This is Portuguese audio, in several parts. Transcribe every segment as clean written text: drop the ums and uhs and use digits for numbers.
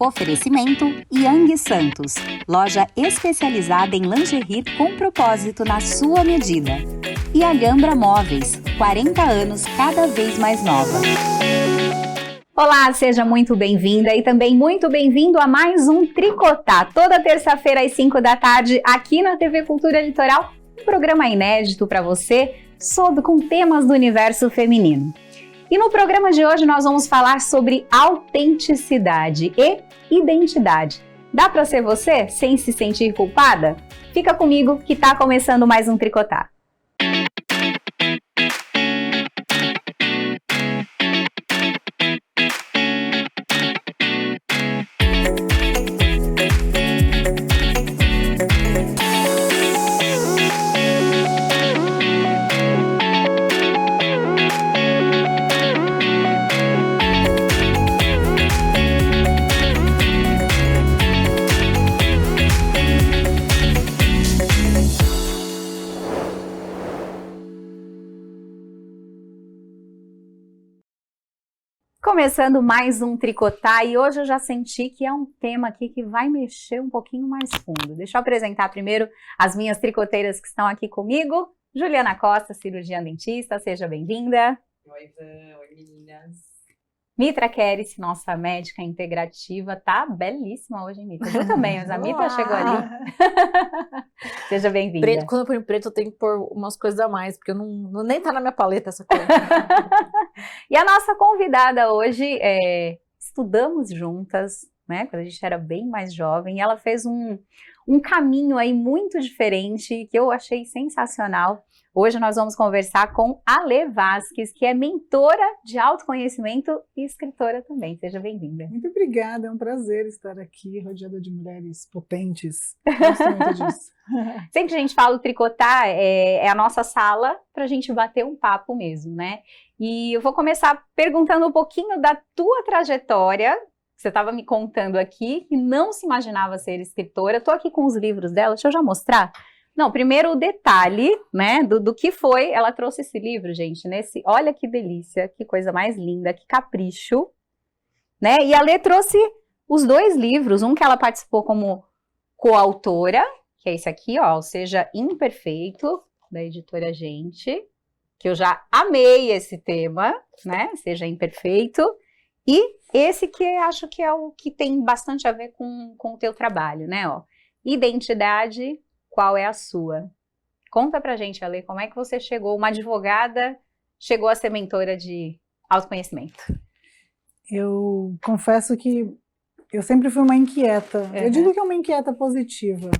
Oferecimento Yang Santos, loja especializada em lingerie com propósito na sua medida. E Alhambra Móveis, 40 anos cada vez mais nova. Olá, seja muito bem-vinda e também muito bem-vindo a mais um Tricotar, toda terça-feira às 5 da tarde, aqui na TV Cultura Litoral, um programa inédito para você, com temas do universo feminino. E no programa de hoje nós vamos falar sobre autenticidade e identidade. Dá para ser você sem se sentir culpada? Fica comigo que tá começando mais um Tricotar. Começando mais um Tricotar e hoje eu já senti que é um tema aqui que vai mexer um pouquinho mais fundo. Deixa eu apresentar primeiro as minhas tricoteiras que estão aqui comigo. Juliana Costa, cirurgiã dentista, seja bem-vinda. Oi, Ivan. Oi, meninas. Mitra Kéris, nossa médica integrativa, tá belíssima hoje, Mitra. Eu também, mas a Mitra chegou ali. Seja bem-vinda. Preto, quando eu ponho preto, eu tenho que pôr umas coisas a mais, porque eu nem tá na minha paleta essa coisa. E a nossa convidada hoje, estudamos juntas, né, quando a gente era bem mais jovem, e ela fez um caminho aí muito diferente, que eu achei sensacional. Hoje nós vamos conversar com Ale Vasques, que é mentora de autoconhecimento e escritora também. Seja bem-vinda. Muito obrigada, é um prazer estar aqui, rodeada de mulheres potentes. Gosto muito disso. Sempre que a gente fala o Tricotar, é a nossa sala para a gente bater um papo mesmo, né? E eu vou começar perguntando um pouquinho da tua trajetória. Você estava me contando aqui que não se imaginava ser escritora. Estou aqui com os livros dela, deixa eu já mostrar. Não, primeiro o detalhe, né, do que foi, ela trouxe esse livro, gente, olha que delícia, que coisa mais linda, que capricho, né, e a Lê trouxe os dois livros, um que ela participou como coautora, que é esse aqui, ó, ou seja, Imperfeito, da editora Gente, que eu já amei esse tema, né, Seja Imperfeito, e esse que eu acho que é o que tem bastante a ver com o teu trabalho, né, ó, Identidade. Qual é a sua? Conta pra gente, Ale, como é que você chegou, uma advogada, chegou a ser mentora de autoconhecimento? Eu confesso que eu sempre fui uma inquieta. Eu digo que é uma inquieta positiva.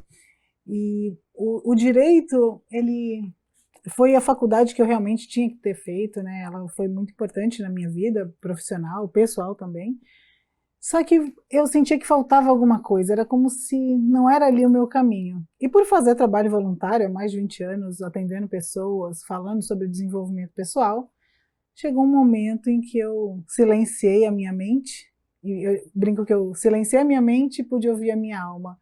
E o direito, ele foi a faculdade que eu realmente tinha que ter feito, né? Ela foi muito importante na minha vida profissional, pessoal também. Só que eu sentia que faltava alguma coisa, era como se não era ali o meu caminho. E por fazer trabalho voluntário há mais de 20 anos, atendendo pessoas, falando sobre desenvolvimento pessoal, chegou um momento em que eu silenciei a minha mente, e eu brinco que eu silenciei a minha mente e pude ouvir a minha alma.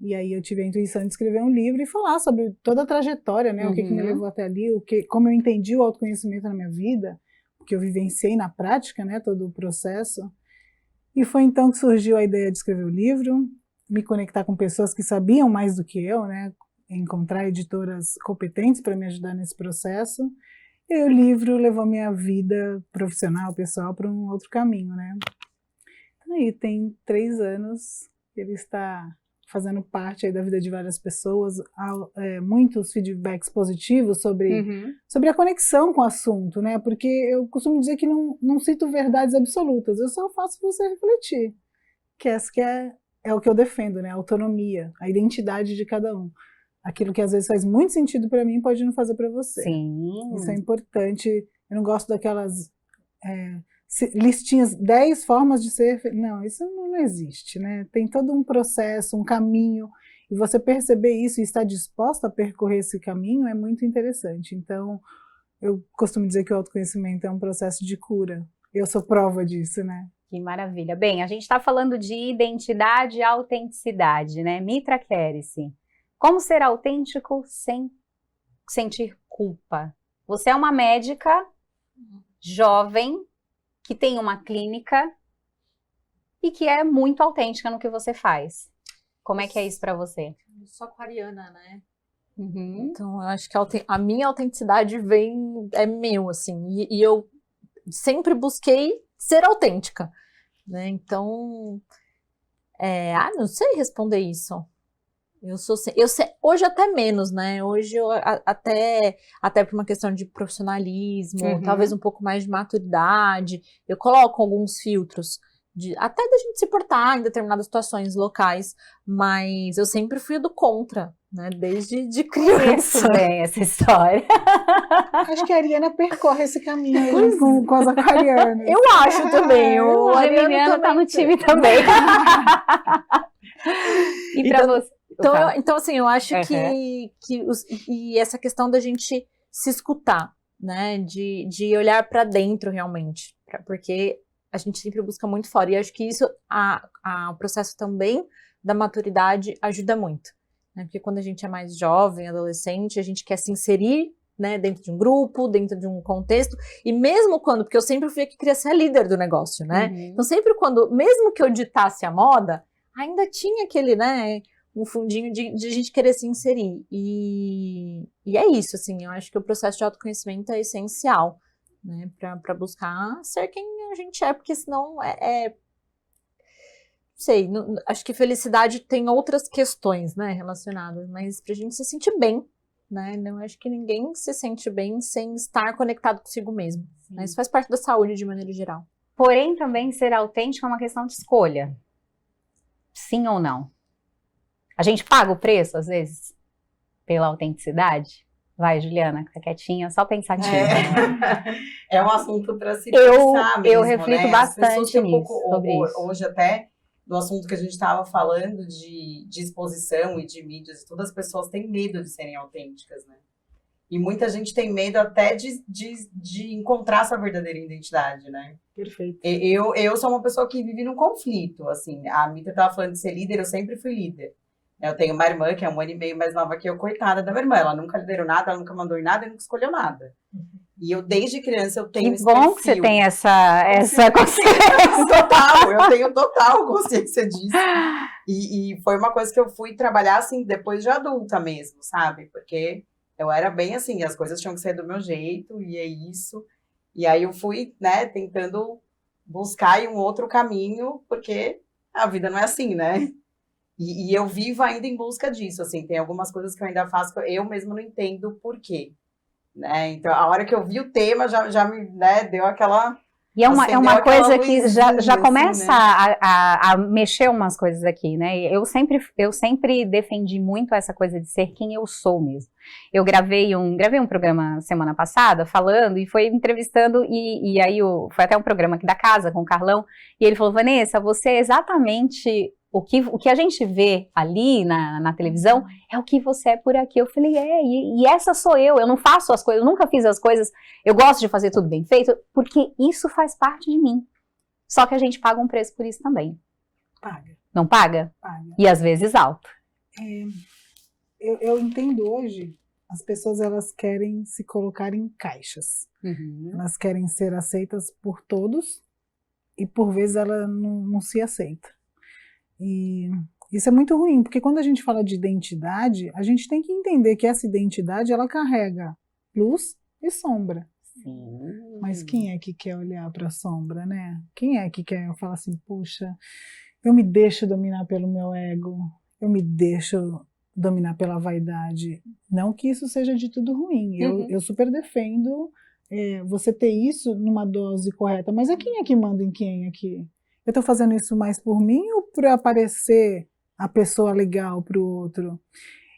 E aí eu tive a intuição de escrever um livro e falar sobre toda a trajetória, né? O que me levou até ali, como eu entendi o autoconhecimento na minha vida, o que eu vivenciei na prática, né? Todo o processo. E foi então que surgiu a ideia de escrever o livro, me conectar com pessoas que sabiam mais do que eu, né? Encontrar editoras competentes para me ajudar nesse processo. E o livro levou minha vida profissional, pessoal, para um outro caminho, né? Aí tem 3 anos, ele está fazendo parte aí da vida de várias pessoas, muitos feedbacks positivos sobre a conexão com o assunto, né? Porque eu costumo dizer que não cito verdades absolutas, eu só faço você refletir, que essa que é o que eu defendo, né? A autonomia, a identidade de cada um. Aquilo que às vezes faz muito sentido para mim pode não fazer para você. Sim. Isso é importante. Eu não gosto daquelas listinhas, 10 formas de ser... Não, isso não existe, né? Tem todo um processo, um caminho, e você perceber isso e estar disposta a percorrer esse caminho é muito interessante. Então, eu costumo dizer que o autoconhecimento é um processo de cura. Eu sou prova disso, né? Que maravilha. Bem, a gente está falando de identidade e autenticidade, né? Mitra Kéris, como ser autêntico sem sentir culpa? Você é uma médica jovem, que tem uma clínica, e que é muito autêntica no que você faz. Como é que é isso para você? Eu sou aquariana, né? Uhum. Então, eu acho que a minha autenticidade é meu, assim, e eu sempre busquei ser autêntica, né? Então, não sei responder isso. Hoje até menos, né? Hoje até por uma questão de profissionalismo, talvez um pouco mais de maturidade, eu coloco alguns filtros, até da gente se portar em determinadas situações locais, mas eu sempre fui do contra, né? Desde de criança. Bem essa história. Acho que a Ariana percorre esse caminho aí com as aquarianas. Eu acho também. O Geminiano tá no time também. E para você? Então, assim, eu acho que essa questão da gente se escutar, né? De olhar para dentro realmente, porque a gente sempre busca muito fora. E acho que isso, o processo também da maturidade ajuda muito, né? Porque quando a gente é mais jovem, adolescente, a gente quer se inserir, né, dentro de um grupo, dentro de um contexto, e mesmo porque eu sempre fui a que queria ser a líder do negócio, né? Então sempre mesmo que eu ditasse a moda, ainda tinha aquele, né, um fundinho de a gente querer se inserir. E é isso, assim, eu acho que o processo de autoconhecimento é essencial, né, para buscar ser quem a gente é, porque senão não sei, acho que felicidade tem outras questões, né, relacionadas, mas pra gente se sentir bem, né, não acho que ninguém se sente bem sem estar conectado consigo mesmo, né, isso faz parte da saúde de maneira geral. Porém, também ser autêntico é uma questão de escolha. Sim ou não? A gente paga o preço, às vezes, pela autenticidade? Vai, Juliana, fica quietinha, só pensativa. É um assunto para se pensar mesmo, eu reflito bastante nisso, sobre isso. Hoje até, do assunto que a gente estava falando de exposição e de mídias, todas as pessoas têm medo de serem autênticas, né? E muita gente tem medo até de encontrar sua verdadeira identidade, né? Perfeito. Eu sou uma pessoa que vive num conflito, assim. A Mita estava falando de ser líder, eu sempre fui líder. Eu tenho uma irmã que é 1 ano e meio mais nova que eu, coitada da minha irmã. Ela nunca liderou nada, ela nunca mandou em nada e nunca escolheu nada. E eu, desde criança, eu tenho esse perfil. Que bom que você tem essa consciência. Eu tenho total consciência disso. E foi uma coisa que eu fui trabalhar, assim, depois de adulta mesmo, sabe? Porque eu era bem assim, as coisas tinham que ser do meu jeito, e é isso. E aí eu fui, né, tentando buscar um outro caminho, porque a vida não é assim, né? E eu vivo ainda em busca disso, assim, tem algumas coisas que eu ainda faço que eu mesmo não entendo o porquê, né? Então, a hora que eu vi o tema, já me, né, deu aquela... E é uma coisa que já começa assim, né? a mexer umas coisas aqui, né? Eu sempre defendi muito essa coisa de ser quem eu sou mesmo. Eu gravei um programa semana passada falando e foi entrevistando, e aí foi até um programa aqui da casa com o Carlão, e ele falou: Vanessa, você é exatamente o que a gente vê ali na televisão é o que você é por aqui. Eu falei, e essa sou eu não faço as coisas, eu nunca fiz as coisas, eu gosto de fazer tudo bem feito, porque isso faz parte de mim. Só que a gente paga um preço por isso também. Paga. Não paga? Paga. E às vezes alto. Eu entendo hoje, as pessoas elas querem se colocar em caixas. Elas querem ser aceitas por todos e por vezes ela não se aceita. E isso é muito ruim, porque quando a gente fala de identidade, a gente tem que entender que essa identidade, ela carrega luz e sombra. Sim. Mas quem é que quer olhar para a sombra, né? Quem é que quer falar assim, puxa, eu me deixo dominar pelo meu ego, eu me deixo dominar pela vaidade. Não que isso seja de tudo ruim, eu super defendo você ter isso numa dose correta, mas quem é que manda em quem aqui? Eu estou fazendo isso mais por mim ou para parecer a pessoa legal para o outro?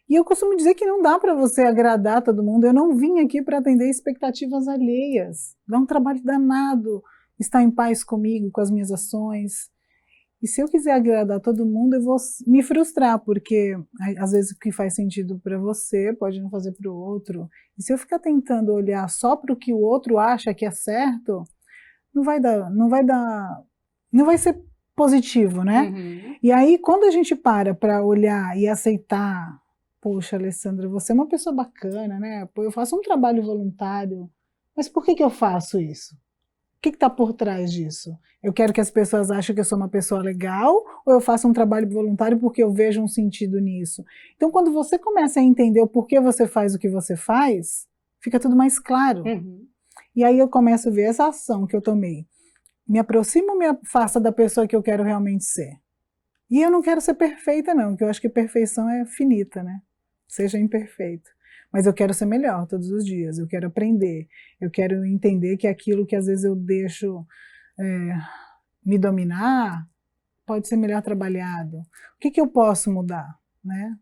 E eu costumo dizer que não dá para você agradar todo mundo. Eu não vim aqui para atender expectativas alheias. Dá um trabalho danado estar em paz comigo, com as minhas ações. E se eu quiser agradar todo mundo, eu vou me frustrar, porque às vezes o que faz sentido para você pode não fazer para o outro. E se eu ficar tentando olhar só para o que o outro acha que é certo, não vai ser positivo, né? E aí, quando a gente para olhar e aceitar, poxa, Alessandra, você é uma pessoa bacana, né? Pô, eu faço um trabalho voluntário, mas por que eu faço isso? que está por trás disso? Eu quero que as pessoas achem que eu sou uma pessoa legal ou eu faço um trabalho voluntário porque eu vejo um sentido nisso? Então, quando você começa a entender o porquê você faz o que você faz, fica tudo mais claro. E aí eu começo a ver essa ação que eu tomei. Me aproximo ou me afasta da pessoa que eu quero realmente ser? E eu não quero ser perfeita, não, porque eu acho que perfeição é finita, né? Seja imperfeito. Mas eu quero ser melhor todos os dias, eu quero aprender, eu quero entender que aquilo que às vezes eu deixo me dominar pode ser melhor trabalhado. O que eu posso mudar, né?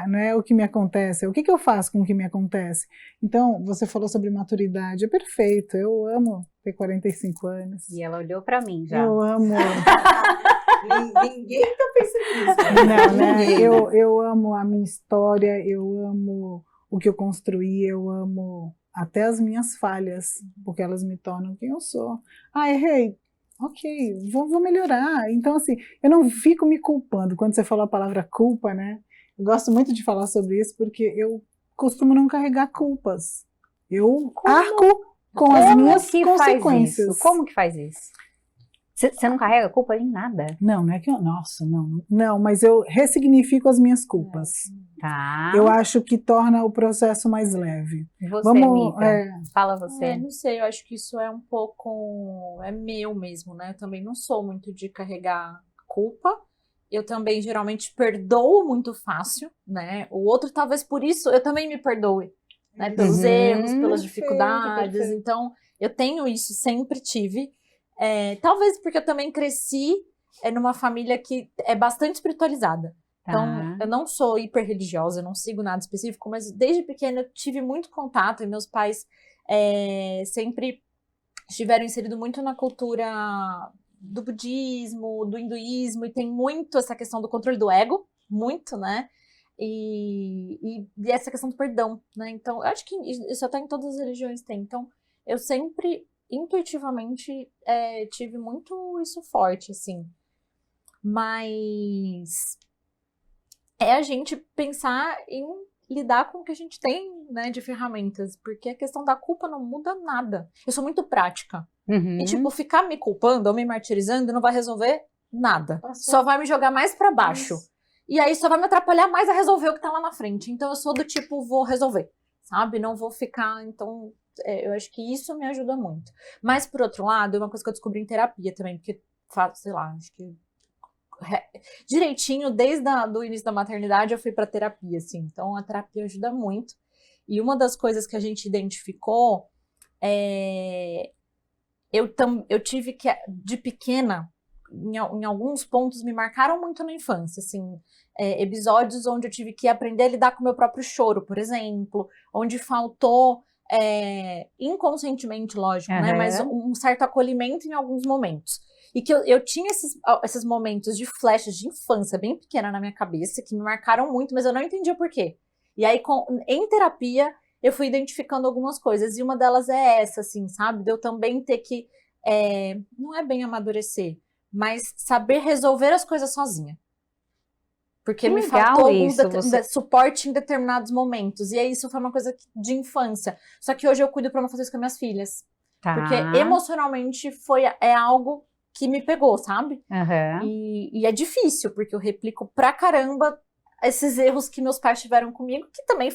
Não é o que me acontece, é o que eu faço com o que me acontece. Então, você falou sobre maturidade, é perfeito, eu amo ter 45 anos. E ela olhou para mim já. Eu amo. Ninguém tá pensando nisso. Não, né? Eu amo a minha história, eu amo o que eu construí, eu amo até as minhas falhas, porque elas me tornam quem eu sou. Ah, errei. Ok, vou melhorar. Então, assim, eu não fico me culpando. Quando você falou a palavra culpa, né? Eu gosto muito de falar sobre isso, porque eu costumo não carregar culpas. Eu arco com as minhas consequências. Como que faz isso? Você não carrega culpa em nada? Não é que eu... Nossa, não. Não, mas eu ressignifico as minhas culpas. Tá. Eu acho que torna o processo mais leve. Você, Mika, fala você. Não sei, eu acho que isso é um pouco... É meu mesmo, né? Eu também não sou muito de carregar culpa. Eu também, geralmente, perdoo muito fácil, né? O outro, talvez por isso, eu também me perdoe. Né? Pelos erros, pelas dificuldades. Perfeito. Então, eu tenho isso, sempre tive. Talvez porque eu também cresci numa família que é bastante espiritualizada. Então, eu não sou hiper religiosa, eu não sigo nada específico, mas desde pequena eu tive muito contato e meus pais sempre estiveram inseridos muito na cultura do budismo, do hinduísmo, e tem muito essa questão do controle do ego, muito, né? E essa questão do perdão, né? Então, eu acho que isso até em todas as religiões tem. Então, eu sempre... intuitivamente tive muito isso forte, assim. Mas é a gente pensar em lidar com o que a gente tem, né, de ferramentas, porque a questão da culpa não muda nada. Eu sou muito prática. E, tipo, ficar me culpando ou me martirizando não vai resolver nada. Só vai me jogar mais pra baixo. E aí só vai me atrapalhar mais a resolver o que tá lá na frente. Então eu sou do tipo, vou resolver, sabe? Não vou ficar, então... eu acho que isso me ajuda muito. Mas, por outro lado, é uma coisa que eu descobri em terapia também, porque, sei lá, acho que direitinho, desde o início da maternidade, eu fui pra terapia, assim. Então, a terapia ajuda muito. E uma das coisas que a gente identificou eu tive que, de pequena, em alguns pontos, me marcaram muito na infância, assim, episódios onde eu tive que aprender a lidar com o meu próprio choro, por exemplo, onde faltou... inconscientemente, lógico, né? Mas um certo acolhimento em alguns momentos. E que eu tinha esses momentos de flashes de infância bem pequena na minha cabeça, que me marcaram muito, mas eu não entendia por quê. E aí, em terapia, eu fui identificando algumas coisas, e uma delas é essa, assim, sabe? De eu também ter que, não é bem amadurecer, mas saber resolver as coisas sozinha. Porque me faltou algum suporte em determinados momentos. E aí isso foi uma coisa de infância. Só que hoje eu cuido pra não fazer isso com as minhas filhas. Porque emocionalmente é algo que me pegou, sabe? E é difícil, porque eu replico pra caramba esses erros que meus pais tiveram comigo, que também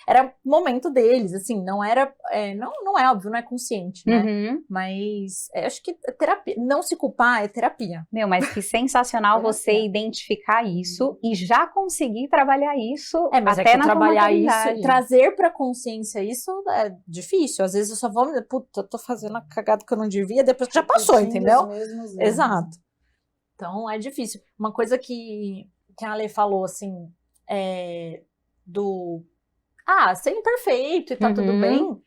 era momento deles, assim, não era, não é óbvio, não é consciente, né? Mas acho que terapia, não se culpar é terapia. Meu, mas que sensacional você identificar isso e já conseguir trabalhar isso mas até na trabalhar isso, trazer pra consciência isso é difícil, às vezes eu só vou, puta, eu tô fazendo a cagada que eu não devia, depois que já passou, entendeu? Exato. Então é difícil. Uma coisa que a Ale falou, assim, ser imperfeito e tá tudo bem,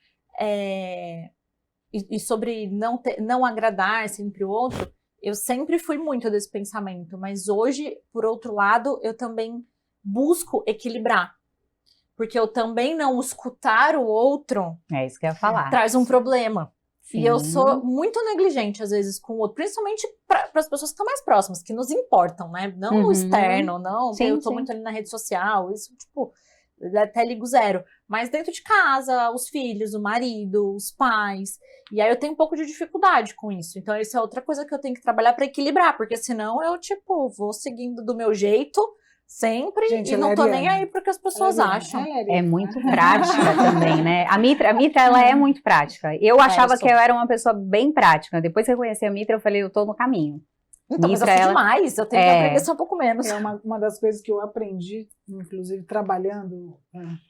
e sobre não agradar sempre o outro, eu sempre fui muito desse pensamento, mas hoje, por outro lado, eu também busco equilibrar, porque eu também não escutar o outro isso que eu ia falar. Traz um problema. Sim. E eu sou muito negligente, às vezes, com o outro, principalmente para as pessoas que estão mais próximas, que nos importam, né? Não no externo, não. Sim, eu tô muito ali na rede social, isso, tipo, até ligo zero. mas dentro de casa, os filhos, o marido, os pais. E aí eu tenho um pouco de dificuldade com isso. Então, isso é outra coisa que eu tenho que trabalhar para equilibrar, porque senão eu, tipo, vou seguindo do meu jeito sempre Gente, e não tô nem Ariana. aí porque as pessoas acham. É muito prática também, né? A Mitra, ela é muito prática. Eu achava eu sou. que eu era uma pessoa bem prática. Depois que eu conheci a Mitra, eu falei, eu tô no caminho. Então, mas eu Mitra, sou ela- demais, eu tenho que aprender só um pouco menos. É uma das coisas que eu aprendi, inclusive trabalhando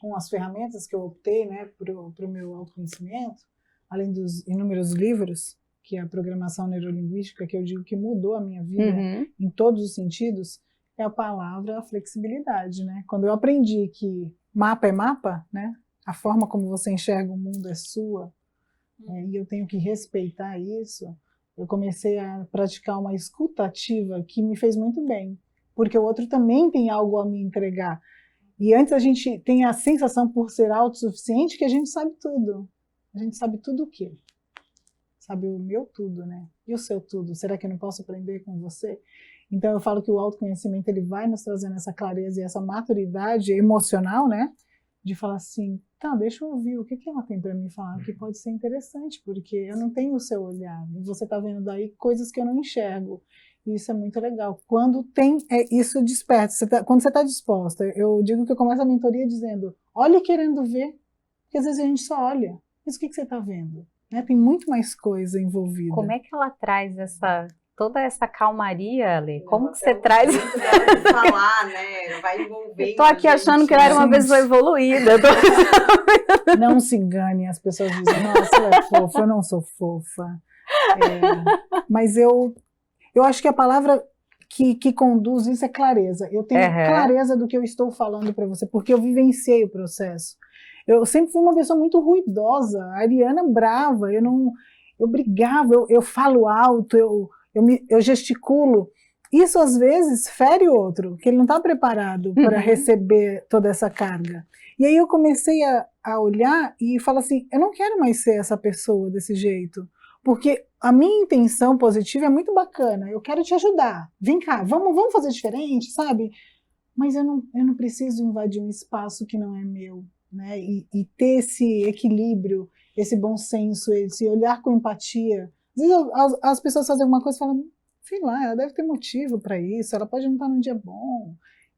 com as ferramentas que eu optei, né, para o meu autoconhecimento, além dos inúmeros livros, que é a programação neurolinguística, que eu digo que mudou a minha vida Uhum. em todos os sentidos, é a palavra flexibilidade, né? Quando eu aprendi que mapa é mapa, né? A forma como você enxerga o mundo é sua, e eu tenho que respeitar isso, eu comecei a praticar uma escuta ativa que me fez muito bem, porque o outro também tem algo a me entregar. E antes a gente tem a sensação, por ser autossuficiente, que a gente sabe tudo. A gente sabe tudo o quê? Sabe o meu tudo, né? E o seu tudo? Será que eu não posso aprender com você? Então eu falo que o autoconhecimento ele vai nos trazendo essa clareza e essa maturidade emocional, né? De falar assim, tá, deixa eu ouvir o que ela tem para me falar, que pode ser interessante, porque eu não tenho o seu olhar, e você tá vendo daí coisas que eu não enxergo, e isso é muito legal. Quando tem, isso desperta, quando você tá disposta, eu digo que eu começo a mentoria dizendo, olhe querendo ver, porque às vezes a gente só olha, mas o que você tá vendo? Né? Tem muito mais coisa envolvida. Como é que ela traz toda essa calmaria, Ale? Como que você traz? Falar, né? Vai envolver. Eu tô aqui achando que eu era uma pessoa evoluída. Não se engane, as pessoas dizem, nossa, ela é fofa, eu não sou fofa. Mas eu acho que a palavra que conduz isso é clareza. Eu tenho clareza do que eu estou falando para você, porque eu vivenciei o processo. Eu sempre fui uma pessoa muito ruidosa, a Ariana brava, eu brigava, eu falo alto, eu gesticulo. Isso às vezes fere o outro, que ele não está preparado para receber toda essa carga. E aí eu comecei a olhar e falar assim, eu não quero mais ser essa pessoa desse jeito, porque a minha intenção positiva é muito bacana, eu quero te ajudar, vem cá, vamos fazer diferente, sabe? Mas eu não preciso invadir um espaço que não é meu, né? E ter esse equilíbrio, esse bom senso, esse olhar com empatia. Às vezes as pessoas fazem alguma coisa e falam, sei lá, ela deve ter motivo para isso, ela pode não estar num dia bom.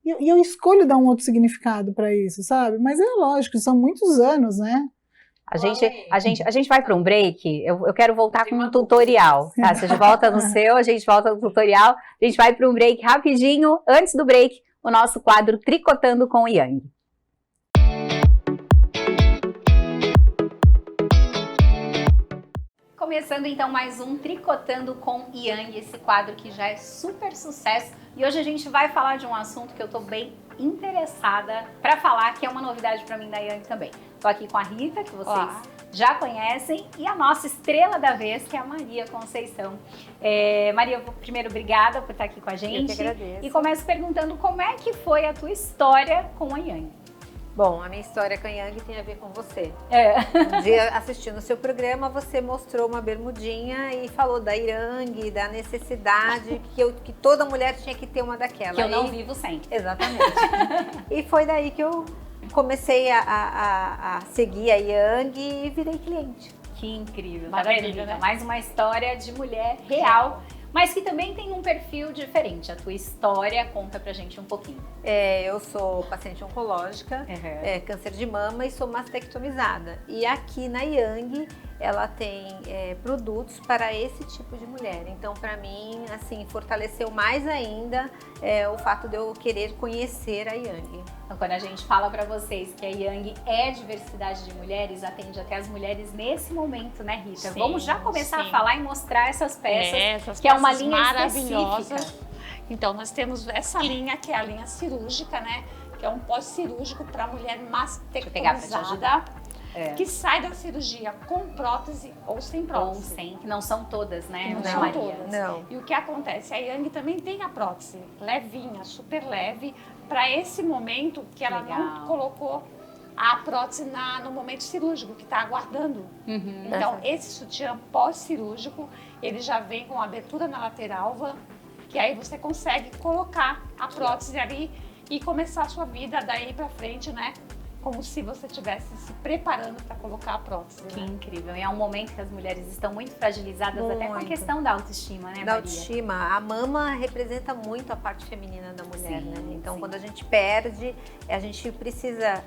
E eu escolho dar um outro significado para isso, sabe? Mas é lógico, são muitos anos, né? A gente vai para um break, eu quero voltar com um tutorial, tá? Se a gente volta no seu, a gente volta no tutorial, a gente vai para um break rapidinho. Antes do break, o nosso quadro Tricotando com o Yang. Começando então mais um Tricotando com Yang, esse quadro que já é super sucesso. E hoje a gente vai falar de um assunto que eu tô bem interessada para falar, que é uma novidade para mim da Yang também. Tô aqui com a Rita, que vocês já conhecem, e a nossa estrela da vez, que é a Maria Conceição. Maria, primeiro, obrigada por estar aqui com a gente. Eu que agradeço. E começo perguntando como é que foi a tua história com a Yang. Bom, a minha história com a Yang tem a ver com você. Um dia, assistindo o seu programa, você mostrou uma bermudinha e falou da Yang, da necessidade que toda mulher tinha que ter uma daquela. Que eu não vivo sem. Exatamente. E foi daí que eu comecei a seguir a Yang e virei cliente. Que incrível. Maravilha, tá vendo? né? Mais uma história de mulher real, mas que também tem um perfil diferente. A tua história, conta pra gente um pouquinho. Eu sou paciente oncológica, câncer de mama e sou mastectomizada. E aqui na Yang, ela tem produtos para esse tipo de mulher. Então, para mim, assim, fortaleceu mais ainda o fato de eu querer conhecer a Yang. Então, quando a gente fala pra vocês que a Yang é diversidade de mulheres, atende até as mulheres nesse momento, né, Rita? Sim, Vamos já começar sim. a falar e mostrar essas peças, Essas que é uma peças linha maravilhosas. específica. Então, nós temos essa linha, que é a linha cirúrgica, né? Que é um pós-cirúrgico para mulher pegar pra te mastectomizada, que sai da cirurgia com prótese ou sem Ou prótese. sem, que não são todas, né, Não né, são Maria? todas. Não. E o que acontece? A Yang também tem a prótese levinha, super leve, para esse momento que ela Legal. não colocou a prótese no momento cirúrgico, que está aguardando. Uhum. Então, esse sutiã pós-cirúrgico, ele já vem com abertura na lateral, que aí você consegue colocar a prótese ali e começar a sua vida daí pra frente, né? como se você estivesse se preparando para colocar a prótese. Que né? incrível. E é um momento que as mulheres estão muito fragilizadas até com a Muito. questão da autoestima, né, Da Maria? autoestima. A mama representa muito a parte feminina da mulher, Sim, né? Então, sim. quando a gente perde, a gente precisa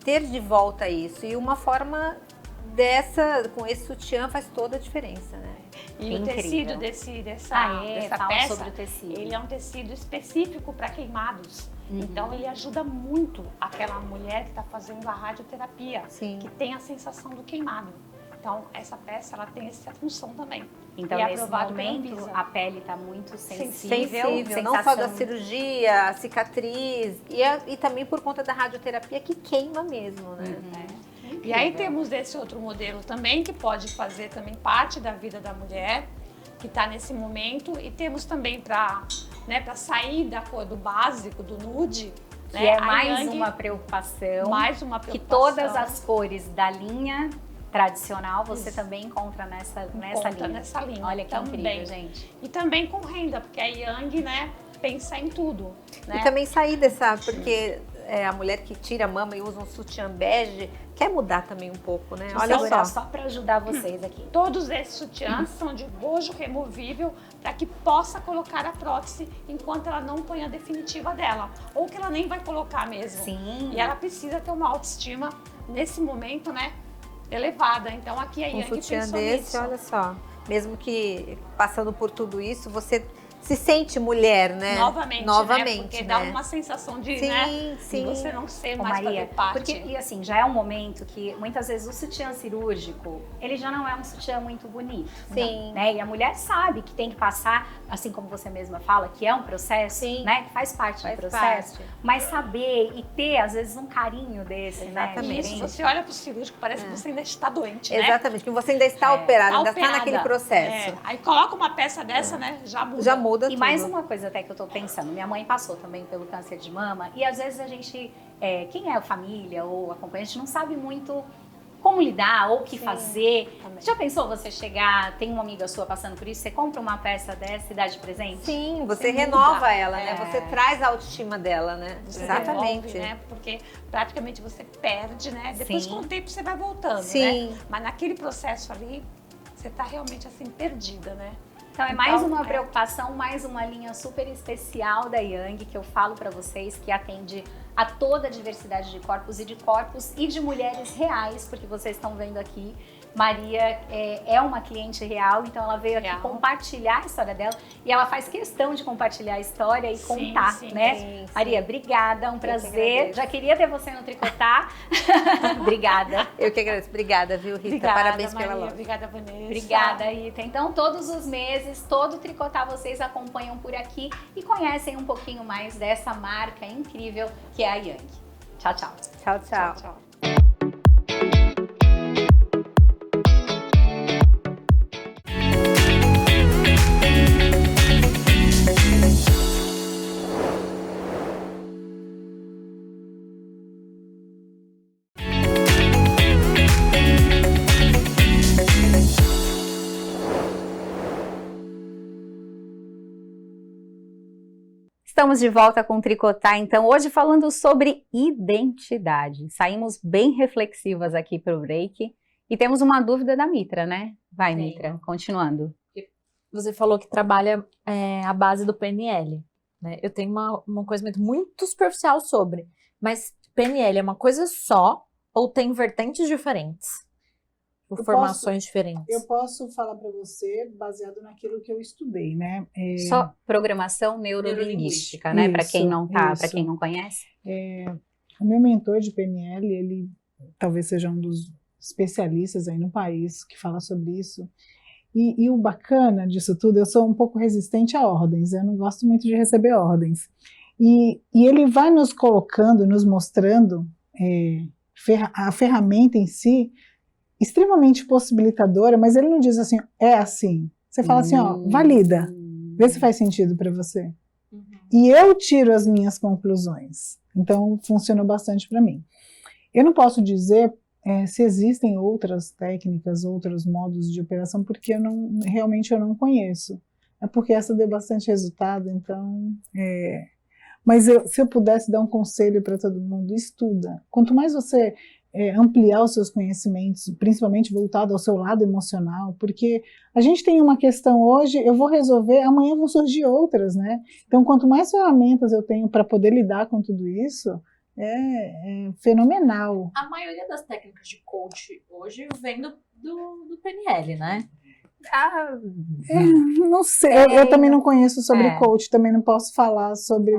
ter de volta isso. E uma forma dessa, com esse sutiã, faz toda a diferença, né? E Que o tecido incrível. dessa Fala peça, sobre o tecido. ele é um tecido específico para queimados. Uhum. Então, ele ajuda muito aquela mulher que está fazendo a radioterapia, Sim. que tem a sensação do queimado. Então, essa peça, ela tem essa função também. Então, E é nesse aprovado pela momento, Anvisa. a pele está muito sensível. Sensível, não só da sensação- cirurgia, a cicatriz, e também por conta da radioterapia que queima mesmo, né? Uhum. E aí temos esse outro modelo também, que pode fazer também parte da vida da mulher, que está nesse momento. E temos também para sair da cor do básico, do nude. Que né? é A mais Yang, uma preocupação. mais uma Que preocupação. todas as cores da linha tradicional você Isso. também encontra nessa Encontra linha. nessa linha Olha que também. incrível, gente. E também com renda, porque a Yang, né, pensa em tudo. Né? E também sair dessa, porque a mulher que tira a mama e usa um sutiã bege, quer mudar também um pouco, né? Olha Olha só para ajudar vocês aqui. Todos esses sutiãs são de bojo removível para que possa colocar a prótese enquanto ela não põe a definitiva dela. Ou que ela nem vai colocar mesmo. Sim. E ela precisa ter uma autoestima nesse momento, né, elevada. Então aqui a Um Yang sutiã pensou desse, nisso. olha só. Mesmo que passando por tudo isso, você se sente mulher, né? Novamente, Novamente, né? Porque né? dá uma sensação de, Sim, né, sim. de você não ser Ô, mais Maria, fazer parte. porque, e assim, já é um momento que muitas vezes o sutiã cirúrgico, ele já não é um sutiã muito bonito. Sim. Né? E a mulher sabe que tem que passar, assim como você mesma fala, que é um processo, Sim. né? Que faz parte Faz do processo. parte. Mas saber e ter, às vezes, um carinho desse, Exatamente. né? Isso, diferente. você olha pro cirúrgico, parece que você ainda está doente, né? Exatamente, que você ainda está operada, ainda está Operada. naquele processo. É, aí coloca uma peça dessa, né? Já muda. Já muda E tudo. mais uma coisa até que eu tô pensando, minha mãe passou também pelo câncer de mama e às vezes a gente, quem é a família ou acompanhante, não sabe muito como lidar ou o que Sim, fazer. também. Já pensou você chegar, tem uma amiga sua passando por isso, você compra uma peça dessa e dá de presente? Sim, você Você renova muda. ela, né? Você traz a autoestima dela, né? Você Exatamente. devolve, né? Porque praticamente você perde, né? Depois Sim. com o tempo você vai voltando, Sim. né? Mas naquele processo ali, você tá realmente assim, perdida, né? Então é mais Então, uma preocupação, mais uma linha super especial da Yang, que eu falo pra vocês, que atende a toda a diversidade de corpos e de mulheres reais, porque vocês estão vendo aqui, Maria é uma cliente real, então ela veio aqui Real. compartilhar a história dela e ela faz questão de compartilhar a história e Sim, contar, sim, né? sim, sim. Maria, obrigada, um que prazer. agradeço. Já queria ter você no Tricotar. Obrigada. Eu que agradeço. Obrigada, viu, Rita? Obrigada, Parabéns Maria, pela loja. Obrigada, Vanessa. Obrigada, Rita. Então, todos os meses, todo Tricotar vocês acompanham por aqui e conhecem um pouquinho mais dessa marca incrível que é a Yang. Tchau, tchau. Tchau, tchau. Tchau. Estamos de volta com o Tricotar, então, hoje falando sobre identidade. Saímos bem reflexivas aqui para o break e temos uma dúvida da Mitra, né? Vai, Tenho. Mitra, continuando. Você falou que trabalha a base do PNL, né? Eu tenho um conhecimento muito superficial sobre, mas PNL é uma coisa só ou tem vertentes diferentes? Ou Eu formações diferentes? Eu posso falar para você baseado naquilo que eu estudei, né? Só programação neurolinguística, né? Para quem não tá, para isso. quem não conhece. O meu mentor de PNL, ele talvez seja um dos especialistas aí no país que fala sobre isso. E o bacana disso tudo, eu sou um pouco resistente a ordens, eu não gosto muito de receber ordens. E ele vai nos colocando, nos mostrando a ferramenta em si, extremamente possibilitadora, mas ele não diz assim, é assim. Você fala assim, ó, valida, vê se faz sentido para você. E eu tiro as minhas conclusões. Então, funcionou bastante para mim. Eu não posso dizer se existem outras técnicas, outros modos de operação, porque realmente eu não conheço. É porque essa deu bastante resultado, então... Mas se eu pudesse dar um conselho para todo mundo, estuda. Quanto mais você ampliar os seus conhecimentos, principalmente voltado ao seu lado emocional, porque a gente tem uma questão hoje, eu vou resolver, amanhã vão surgir outras, né? Então, quanto mais ferramentas eu tenho para poder lidar com tudo isso, é fenomenal. A maioria das técnicas de coach hoje vem do PNL, né? Não sei, eu também não conheço sobre coach, também não posso falar sobre...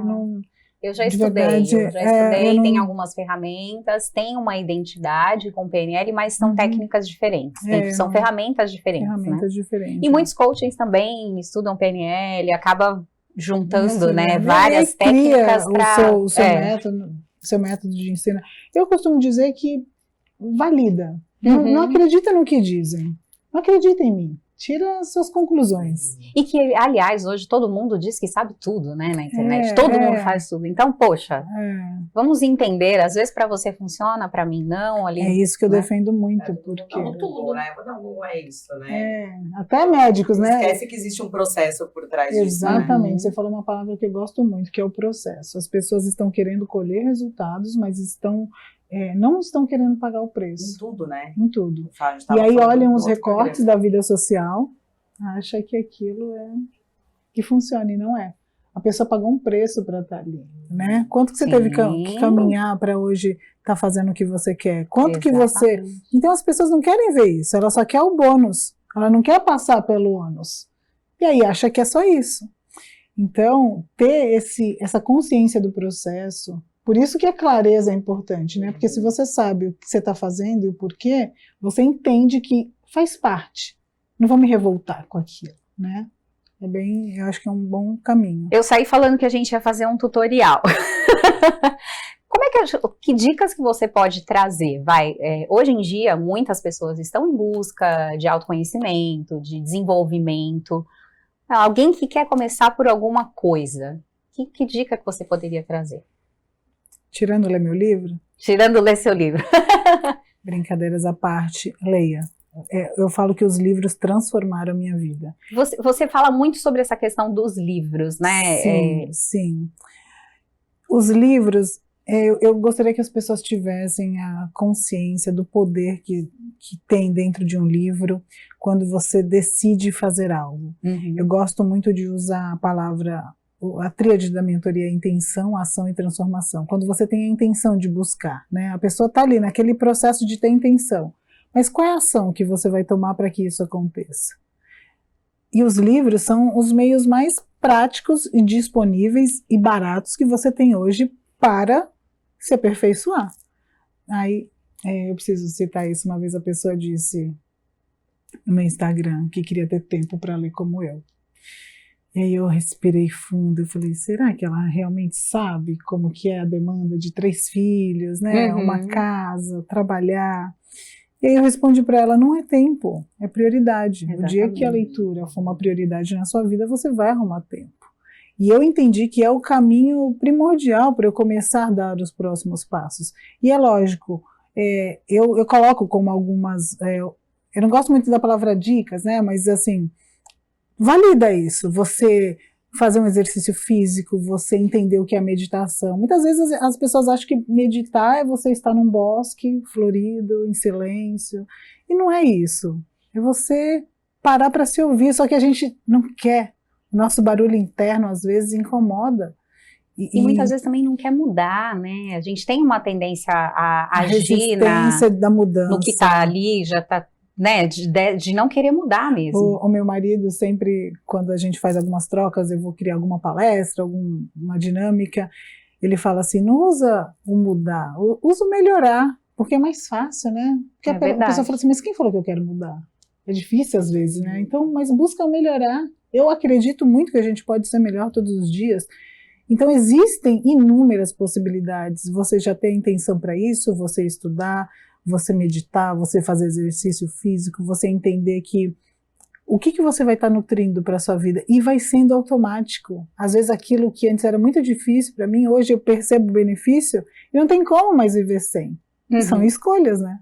Eu já estudei, tem algumas ferramentas, tem uma identidade com PNL, mas são técnicas diferentes, são ferramentas diferentes. E muitos coaches também estudam PNL, acaba juntando, várias técnicas para... O seu método de ensino. Eu costumo dizer que valida, não acredita no que dizem, não acredita em mim. Tira as suas conclusões. E que, aliás, hoje todo mundo diz que sabe tudo, né, na internet. Todo mundo faz tudo. Então, poxa, vamos entender. Às vezes para você funciona, para mim não. Ali, é isso que eu defendo muito. Porque tudo, né? Não é isso, né? Até médicos, né? Esquece que existe um processo por trás disso. Exatamente. Você falou uma palavra que eu gosto muito, que é o processo. As pessoas estão querendo colher resultados, mas não estão querendo pagar o preço. Em tudo, né? Em tudo. E aí olham os recortes da vida social, acha que aquilo que funciona, e não é. A pessoa pagou um preço para estar ali, né? Quanto que você teve que caminhar para hoje estar fazendo o que você quer? Quanto que você... Então as pessoas não querem ver isso, ela só quer o bônus, ela não quer passar pelo ônus. E aí acha que é só isso. Então, ter essa consciência do processo... Por isso que a clareza é importante, né? Porque se você sabe o que você está fazendo e o porquê, você entende que faz parte. Não vou me revoltar com aquilo, né? Eu acho que é um bom caminho. Eu saí falando que a gente ia fazer um tutorial. Que dicas que você pode trazer? Hoje em dia, muitas pessoas estão em busca de autoconhecimento, de desenvolvimento. Alguém que quer começar por alguma coisa, que dica que você poderia trazer? Tirando ler meu livro? Tirando ler seu livro. Brincadeiras à parte, leia. Eu falo que os livros transformaram a minha vida. Você fala muito sobre essa questão dos livros, né? Sim. Os livros, eu gostaria que as pessoas tivessem a consciência do poder que tem dentro de um livro quando você decide fazer algo. Eu gosto muito de usar a tríade da mentoria: intenção, ação e transformação. Quando você tem a intenção de buscar, né? A pessoa está ali naquele processo de ter intenção. Mas qual é a ação que você vai tomar para que isso aconteça? E os livros são os meios mais práticos e disponíveis e baratos que você tem hoje para se aperfeiçoar. Aí, eu preciso citar isso. Uma vez a pessoa disse no meu Instagram que queria ter tempo para ler como eu. E aí eu respirei fundo e falei, será que ela realmente sabe como que é a demanda de 3 filhos, né? Uma casa, trabalhar. E aí eu respondi para ela, não é tempo, é prioridade. Exatamente. O dia que a leitura for uma prioridade na sua vida, você vai arrumar tempo. E eu entendi que é o caminho primordial para eu começar a dar os próximos passos. E é lógico, eu coloco como algumas... eu não gosto muito da palavra dicas, né? Mas assim... Valida isso, você fazer um exercício físico, você entender o que é meditação. Muitas vezes as pessoas acham que meditar é você estar num bosque florido, em silêncio, e não é isso. É você parar para se ouvir, só que a gente não quer. O nosso barulho interno às vezes incomoda. E muitas vezes também não quer mudar, né? A gente tem uma tendência a agir da mudança. No que está ali, já está... Né, de não querer mudar mesmo. O meu marido sempre, quando a gente faz algumas trocas, eu vou criar alguma palestra, alguma dinâmica, ele fala assim, não usa o mudar, usa o melhorar, porque é mais fácil, né? Porque a pessoa fala assim, mas quem falou que eu quero mudar? É difícil às vezes, né? Então, mas busca melhorar. Eu acredito muito que a gente pode ser melhor todos os dias. Então existem inúmeras possibilidades, você já tem intenção para isso, você estudar, você meditar, você fazer exercício físico, você entender que o que você vai estar nutrindo para a sua vida, e vai sendo automático. Às vezes aquilo que antes era muito difícil para mim, hoje eu percebo o benefício e não tem como mais viver sem. São escolhas, né?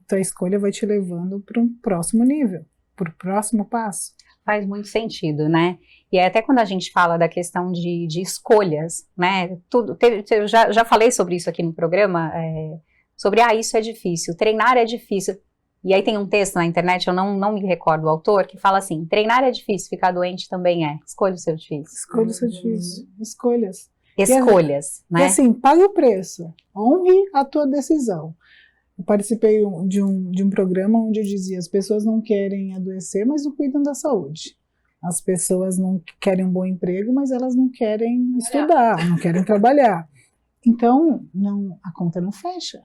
Então a escolha vai te levando para um próximo nível, para o próximo passo. Faz muito sentido, né? E até quando a gente fala da questão de escolhas, né? Eu já falei sobre isso aqui no programa, sobre, isso é difícil, treinar é difícil. E aí tem um texto na internet, eu não me recordo o autor, que fala assim, treinar é difícil, ficar doente também é. Escolha o seu difícil. Escolha o seu difícil. Escolhas. Escolhas, né? E assim, pague o preço. Honre a tua decisão. Eu participei de um programa onde eu dizia, as pessoas não querem adoecer, mas não cuidam da saúde. As pessoas não querem um bom emprego, mas elas não querem estudar, não querem trabalhar. Então, a conta não fecha.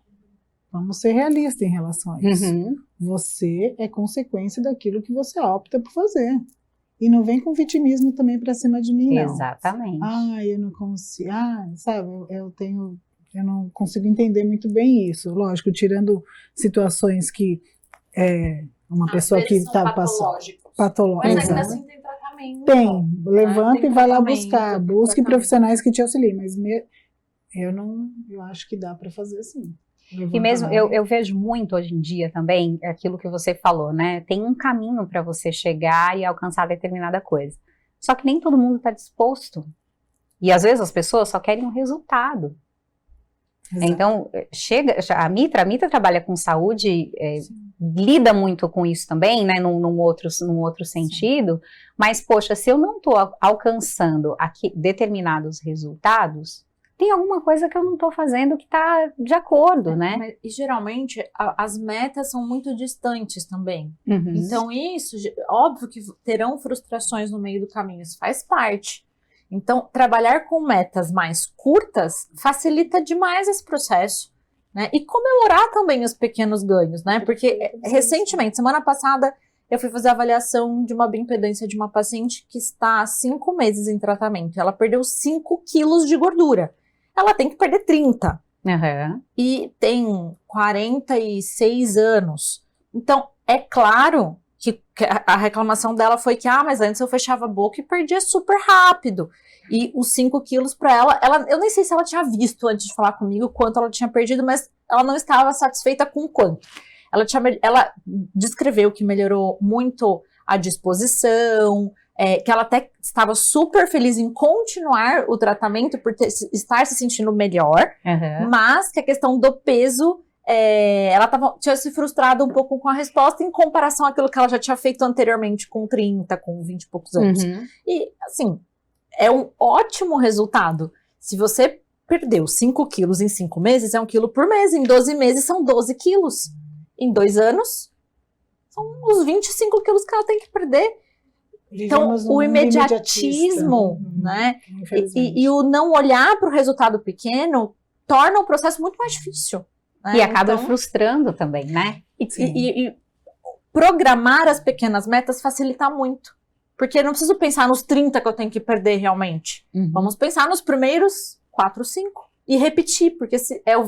Vamos ser realistas em relação a isso. Uhum. Você é consequência daquilo que você opta por fazer. E não vem com vitimismo também para cima de mim, não. Exatamente. Eu não consigo. Sabe, eu não consigo entender muito bem isso. Lógico, tirando situações que uma pessoa que está passando. Patológicos. Mas ainda assim tem tratamento. Tem. Levanta tem e vai lá tratamento, buscar. tem Busque tratamento. profissionais que te auxiliem. Mas eu acho que dá para fazer assim. E mesmo, eu vejo muito hoje em dia também, aquilo que você falou, né? Tem um caminho para você chegar e alcançar determinada coisa. Só que nem todo mundo está disposto. E às vezes as pessoas só querem um resultado. Exato. Então, a Mitra trabalha com saúde, lida muito com isso também, né, num outro sentido, mas, poxa, se eu não estou alcançando determinados resultados, tem alguma coisa que eu não estou fazendo que está de acordo, né? E geralmente as metas são muito distantes também. Uhum. Então isso, óbvio que terão frustrações no meio do caminho, isso faz parte. Então, trabalhar com metas mais curtas facilita demais esse processo, né? E comemorar também os pequenos ganhos, né? Porque recentemente, semana passada, eu fui fazer a avaliação de uma bioimpedância de uma paciente que está há 5 meses em tratamento. Ela perdeu 5 quilos de gordura. Ela tem que perder 30. Uhum. E tem 46 anos. Então, é claro que a reclamação dela foi que, mas antes eu fechava a boca e perdia super rápido. E os 5 quilos para ela, eu nem sei se ela tinha visto antes de falar comigo quanto ela tinha perdido, mas ela não estava satisfeita com quanto. Ela descreveu que melhorou muito a disposição, que ela até estava super feliz em continuar o tratamento por estar se sentindo melhor, mas que a questão do peso, ela tinha se frustrado um pouco com a resposta em comparação àquilo que ela já tinha feito anteriormente com 30, com 20 e poucos anos. Uhum. E, assim, é um ótimo resultado. Se você perdeu 5 quilos em 5 meses, é 1 quilo por mês. Em 12 meses, são 12 quilos. Em 2 anos, são os 25 quilos que ela tem que perder. Então, o imediatismo, né? E o não olhar para o resultado pequeno torna o processo muito mais difícil. Né? E acaba frustrando também, né? E programar as pequenas metas facilita muito. Porque eu não preciso pensar nos 30 que eu tenho que perder realmente. Uhum. Vamos pensar nos primeiros 4, 5. E repetir, porque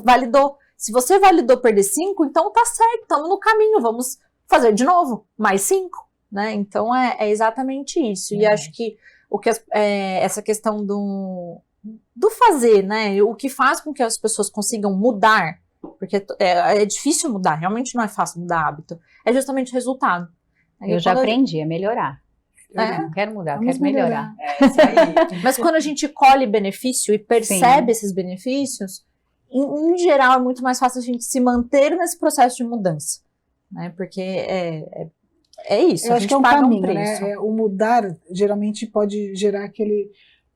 validou. Se você validou perder 5, então tá certo, estamos no caminho, vamos fazer de novo, mais 5. Né? Então é exatamente isso. E acho que essa questão do fazer, né? O que faz com que as pessoas consigam mudar, porque é difícil mudar, realmente não é fácil mudar hábito, é justamente o resultado. Eu já aprendi a melhorar. Eu não quero mudar, eu quero melhorar. Isso aí. Mas quando a gente colhe benefício e percebe esses benefícios, em geral é muito mais fácil a gente se manter nesse processo de mudança, né? Porque é isso, eu a acho gente que é um paga caminho, um preço. né? O mudar geralmente pode gerar aquele,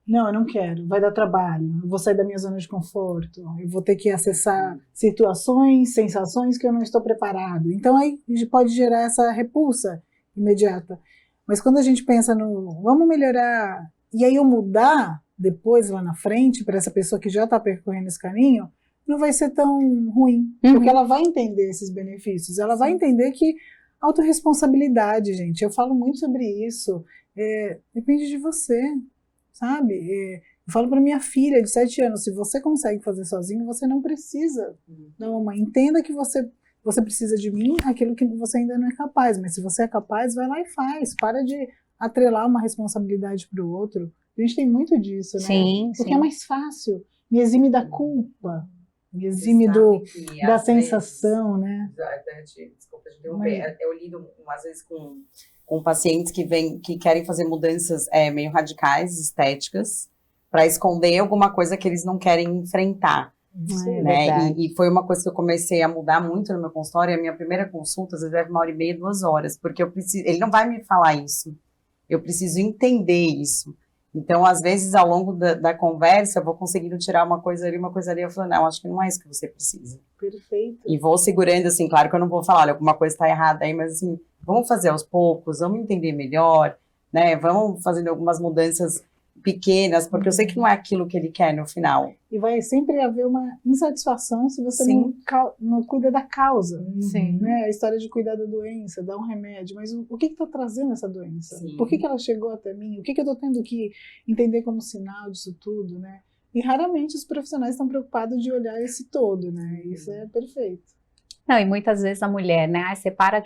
não, eu não quero, vai dar trabalho, eu vou sair da minha zona de conforto, eu vou ter que acessar situações, sensações que eu não estou preparado. Então aí pode gerar essa repulsa imediata. Mas quando a gente pensa vamos melhorar, e aí eu mudar depois lá na frente para essa pessoa que já está percorrendo esse caminho, não vai ser tão ruim, porque ela vai entender esses benefícios, ela vai entender que autorresponsabilidade, gente, eu falo muito sobre isso, depende de você, sabe? Eu falo para minha filha de 7 anos, se você consegue fazer sozinho, você não precisa da mamãe. Entenda que você precisa de mim, aquilo que você ainda não é capaz, mas se você é capaz, vai lá e faz, para de atrelar uma responsabilidade para o outro. A gente tem muito disso, né? Sim, porque é mais fácil, me exime da culpa, me exime da sensação, né? Desculpa te interromper. Eu lido, às vezes, com com pacientes que querem fazer mudanças meio radicais, estéticas, para esconder alguma coisa que eles não querem enfrentar. Né? E foi uma coisa que eu comecei a mudar muito no meu consultório. A minha primeira consulta, às vezes, leva 1h30, 2 horas, porque ele não vai me falar isso. Eu preciso entender isso. Então, às vezes, ao longo da conversa, eu vou conseguindo tirar uma coisa ali, eu falo, não, acho que não é isso que você precisa. Perfeito. E vou segurando, assim, claro que eu não vou falar, olha, alguma coisa está errada aí, mas assim, vamos fazer aos poucos, vamos entender melhor, né, vamos fazendo algumas mudanças pequenas, porque eu sei que não é aquilo que ele quer no final. E vai sempre haver uma insatisfação se você não cuida da causa. Sim. Né? A história de cuidar da doença, dar um remédio, mas o que está trazendo essa doença? Sim. Por que ela chegou até mim? O que eu estou tendo que entender como sinal disso tudo, né? E raramente os profissionais estão preocupados de olhar esse todo, né? Isso é perfeito. Não, e muitas vezes a mulher, né, você para,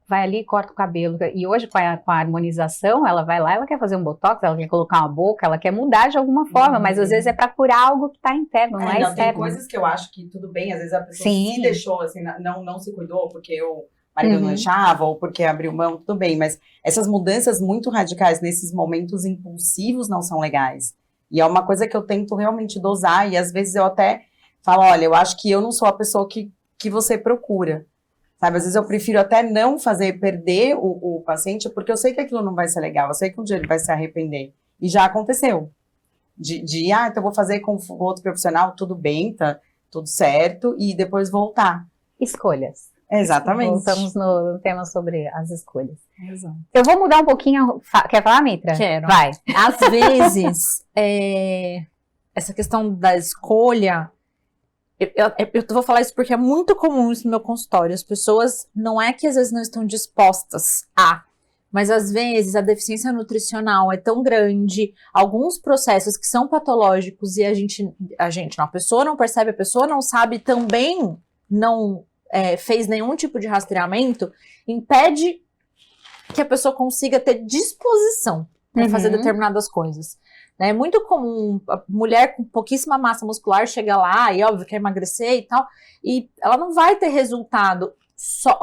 vai ali e corta o cabelo, e hoje com a harmonização, ela vai lá, ela quer fazer um botox, ela quer colocar uma boca, ela quer mudar de alguma forma, mas às vezes é para curar algo que está interno, não é externo. Tem coisas que eu acho que tudo bem, às vezes a pessoa se deixou, assim, não se cuidou porque o marido não deixava, ou porque abriu mão, tudo bem, mas essas mudanças muito radicais nesses momentos impulsivos não são legais. E é uma coisa que eu tento realmente dosar, e às vezes eu até falo, olha, eu acho que eu não sou a pessoa que você procura, sabe? Às vezes eu prefiro até não perder o paciente, porque eu sei que aquilo não vai ser legal, eu sei que um dia ele vai se arrepender. E já aconteceu. Então eu vou fazer com outro profissional, tudo bem, tá tudo certo, e depois voltar. Escolhas. Exatamente. Voltamos no tema sobre as escolhas. Exato. Eu vou mudar um pouquinho. Quer falar, Mitra? Quero. Vai. Às vezes, essa questão da escolha, eu vou falar isso porque é muito comum isso no meu consultório. As pessoas, não é que às vezes não estão dispostas mas às vezes a deficiência nutricional é tão grande, alguns processos que são patológicos e a pessoa não percebe, a pessoa não sabe, também não fez nenhum tipo de rastreamento, impede que a pessoa consiga ter disposição para fazer determinadas coisas. É muito comum a mulher com pouquíssima massa muscular chegar lá e, óbvio, quer emagrecer e tal, e ela não vai ter resultado.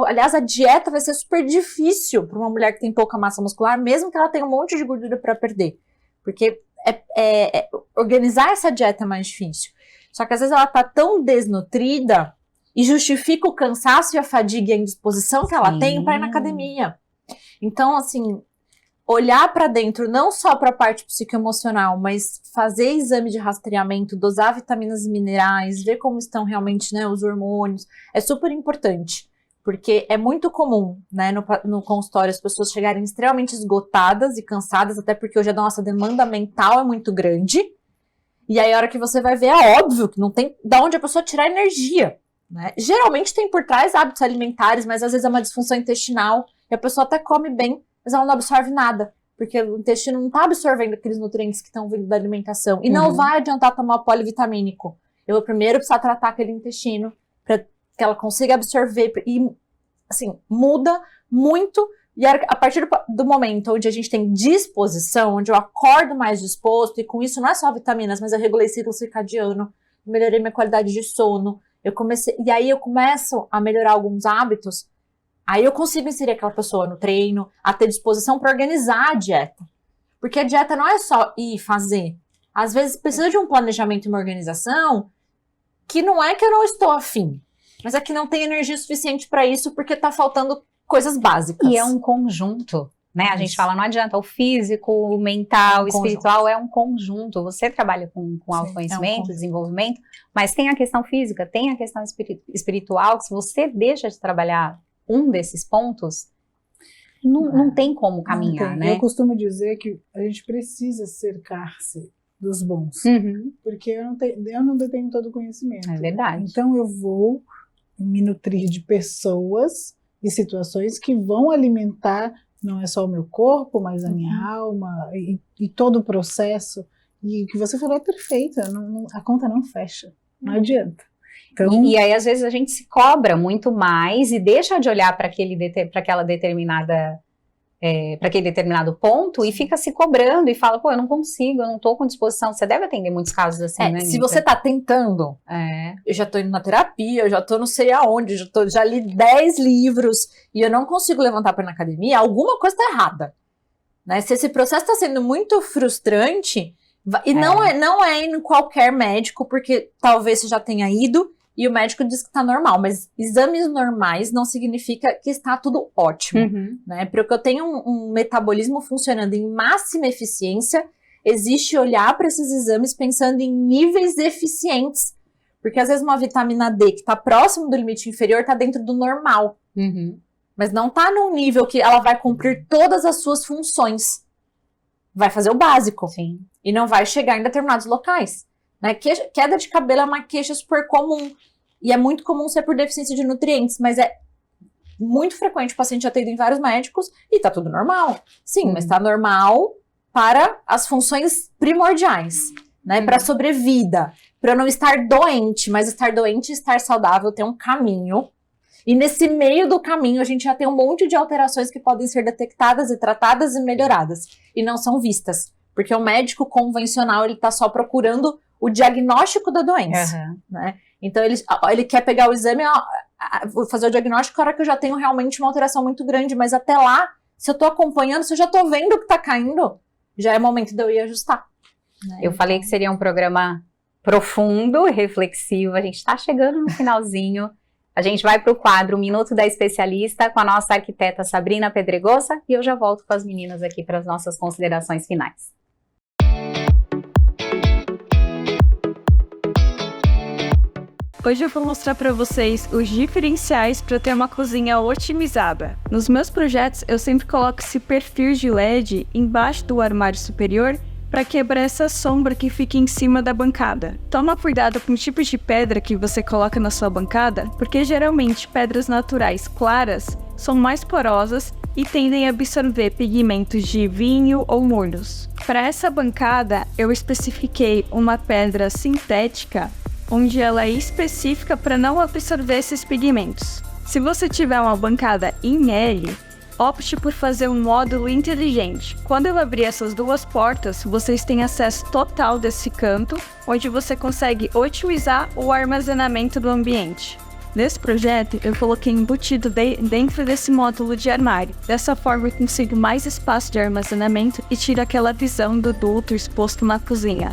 Aliás, a dieta vai ser super difícil para uma mulher que tem pouca massa muscular, mesmo que ela tenha um monte de gordura para perder. Porque organizar essa dieta é mais difícil. Só que às vezes ela tá tão desnutrida e justifica o cansaço e a fadiga e a indisposição que ela tem para ir na academia. Então, assim, olhar para dentro, não só para a parte psicoemocional, mas fazer exame de rastreamento, dosar vitaminas e minerais, ver como estão realmente, né, os hormônios, é super importante. Porque é muito comum, né, no consultório as pessoas chegarem extremamente esgotadas e cansadas, até porque hoje a nossa demanda mental é muito grande. E aí a hora que você vai ver, é óbvio que não tem de onde a pessoa tirar energia. Né? Geralmente tem por trás hábitos alimentares, mas às vezes é uma disfunção intestinal, e a pessoa até come bem, mas ela não absorve nada, porque o intestino não está absorvendo aqueles nutrientes que estão vindo da alimentação. E não vai adiantar tomar polivitamínico. Eu vou primeiro precisar tratar aquele intestino para que ela consiga absorver. E, assim, muda muito. E a partir do momento onde a gente tem disposição, onde eu acordo mais disposto, e com isso não é só vitaminas, mas eu regulei ciclo circadiano, melhorei minha qualidade de sono, e aí eu começo a melhorar alguns hábitos. Aí eu consigo inserir aquela pessoa no treino, a ter disposição para organizar a dieta. Porque a dieta não é só ir fazer. Às vezes precisa de um planejamento e uma organização que não é que eu não estou afim, mas é que não tem energia suficiente para isso porque está faltando coisas básicas. E é um conjunto, né? A gente fala, não adianta, o físico, o mental, o espiritual é um conjunto. Você trabalha com autoconhecimento, desenvolvimento, mas tem a questão física, tem a questão espiritual, que se você deixa de trabalhar um desses pontos, não tem como caminhar, né? Eu costumo dizer que a gente precisa cercar-se dos bons, porque eu não detenho todo o conhecimento. É verdade. Então eu vou me nutrir de pessoas e situações que vão alimentar não é só o meu corpo, mas a minha alma e todo o processo. E o que você falou é perfeito, a conta não fecha, não adianta. Então, e aí, às vezes, a gente se cobra muito mais e deixa de olhar para aquela determinada para aquele determinado ponto e fica se cobrando e fala, pô, eu não consigo, eu não tô com disposição. Você deve atender muitos casos assim, né, Se Anitta? você tá tentando, eu já tô indo na terapia, eu já tô não sei aonde, já li 10 livros e eu não consigo levantar para ir na academia, alguma coisa tá errada. Né? Se esse processo tá sendo muito frustrante, e não é em qualquer médico, porque talvez você já tenha ido e o médico diz que tá normal, mas exames normais não significa que está tudo ótimo, né? Porque eu tenho um metabolismo funcionando em máxima eficiência, existe olhar para esses exames pensando em níveis eficientes, porque às vezes uma vitamina D que tá próximo do limite inferior tá dentro do normal, mas não tá num nível que ela vai cumprir todas as suas funções, vai fazer o básico, e não vai chegar em determinados locais. Né? Queda de cabelo é uma queixa super comum. E é muito comum ser por deficiência de nutrientes, mas é muito frequente o paciente atender em vários médicos e tá tudo normal. Sim, mas tá normal para as funções primordiais, né? Para sobrevida, para não estar doente, mas estar doente e estar saudável tem um caminho. E nesse meio do caminho a gente já tem um monte de alterações que podem ser detectadas e tratadas e melhoradas. E não são vistas. Porque o médico convencional, ele tá só procurando o diagnóstico da doença, né? Então, ele quer pegar o exame, fazer o diagnóstico na hora que eu já tenho realmente uma alteração muito grande, mas até lá, se eu tô acompanhando, se eu já tô vendo que tá caindo, já é momento de eu ir ajustar. Né? Eu falei que seria um programa profundo e reflexivo, a gente tá chegando no finalzinho, a gente vai pro quadro Minuto da Especialista com a nossa arquiteta Sabrina Pedregosa e eu já volto com as meninas aqui para as nossas considerações finais. Hoje eu vou mostrar para vocês os diferenciais para ter uma cozinha otimizada. Nos meus projetos eu sempre coloco esse perfil de LED embaixo do armário superior para quebrar essa sombra que fica em cima da bancada. Toma cuidado com o tipo de pedra que você coloca na sua bancada, porque geralmente pedras naturais claras são mais porosas e tendem a absorver pigmentos de vinho ou molhos. Para essa bancada eu especifiquei uma pedra sintética onde ela é específica para não absorver esses pigmentos. Se você tiver uma bancada em L, opte por fazer um módulo inteligente. Quando eu abrir essas duas portas, vocês têm acesso total desse canto, onde você consegue otimizar o armazenamento do ambiente. Nesse projeto, eu coloquei embutido dentro desse módulo de armário. Dessa forma, eu consigo mais espaço de armazenamento e tiro aquela visão do duto exposto na cozinha.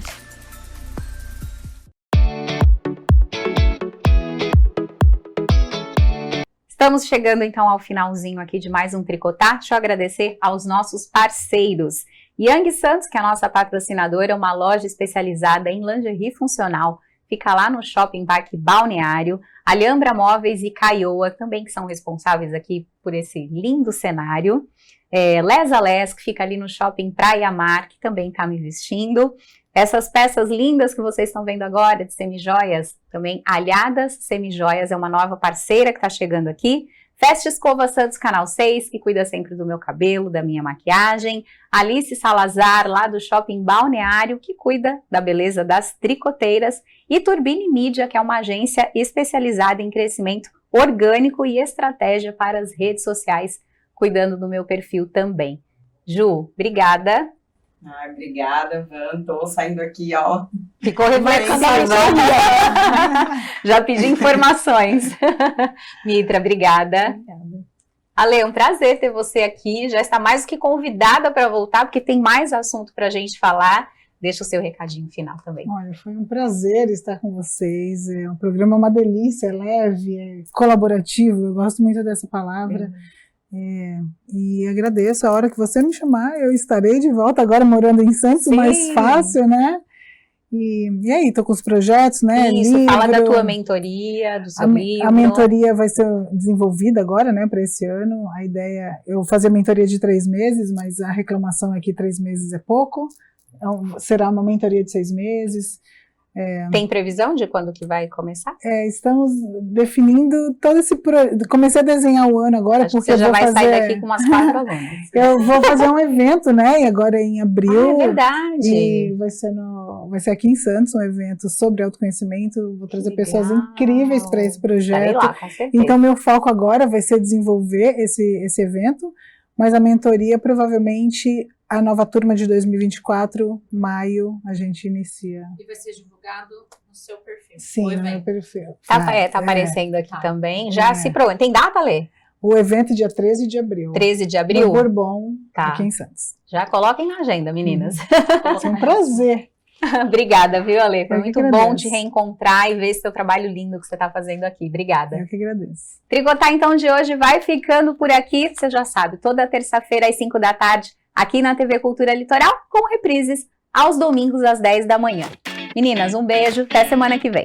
Estamos chegando então ao finalzinho aqui de mais um Tricotar. Deixa eu agradecer aos nossos parceiros. Yang Santos, que é a nossa patrocinadora, é uma loja especializada em lingerie funcional. Fica lá no Shopping Parque Balneário. Alhambra Móveis e Caioa também que são responsáveis aqui por esse lindo cenário. Les a Les, que fica ali no Shopping Praia Mar, que também está me vestindo. Essas peças lindas que vocês estão vendo agora, de semijoias, também Alhadas Semijoias, é uma nova parceira que está chegando aqui. Festa Escova Santos Canal 6, que cuida sempre do meu cabelo, da minha maquiagem. Alice Salazar, lá do Shopping Balneário, que cuida da beleza das tricoteiras. E Turbine Mídia, que é uma agência especializada em crescimento orgânico e estratégia para as redes sociais, cuidando do meu perfil também. Ju, obrigada. Ai, obrigada, Van. Tô saindo aqui, ó. Ficou reflexiva. Já pedi informações. Mitra, obrigada. Ale, é um prazer ter você aqui. Já está mais do que convidada para voltar, porque tem mais assunto para a gente falar. Deixa o seu recadinho final também. Olha, foi um prazer estar com vocês. O programa é uma delícia, é leve, é colaborativo. Eu gosto muito dessa palavra. E agradeço, a hora que você me chamar, eu estarei de volta, agora morando em Santos, mais fácil, né? E aí, tô com os projetos, né? Isso, livro, fala da tua mentoria, do seu livro. A mentoria vai ser desenvolvida agora, né, para esse ano. A ideia, eu vou fazer a mentoria de 3 meses, mas a reclamação é que 3 meses é pouco. Então, será uma mentoria de 6 meses. Tem previsão de quando que vai começar? Estamos definindo todo esse comecei a desenhar o ano agora. Acho porque que você já vai sair daqui com umas 4 alunos. Eu vou fazer um evento, né? E agora é em abril. É verdade. E vai ser aqui em Santos um evento sobre autoconhecimento. Vou trazer pessoas incríveis para esse projeto. Lá, com certeza. Então meu foco agora vai ser desenvolver esse evento. Mas a mentoria, provavelmente, a nova turma de 2024, maio, a gente inicia. E vai ser divulgado no seu perfil. Sim, no meu perfil. Tá aparecendo aqui também. Já se provou. Tem data, Lê? O evento é dia 13 de abril. 13 de abril? No Bourbon, Tá. aqui em Santos. Já coloquem na agenda, meninas. É um prazer. Obrigada, viu, Ale? Foi Eu que muito bom agradeço. te reencontrar e ver esse teu trabalho lindo que você está fazendo aqui. Obrigada. Eu que agradeço. Tricotar, então, de hoje vai ficando por aqui. Você já sabe, toda terça-feira às 5 da tarde, aqui na TV Cultura Litoral, com reprises aos domingos às 10 da manhã. Meninas, um beijo. Até semana que vem.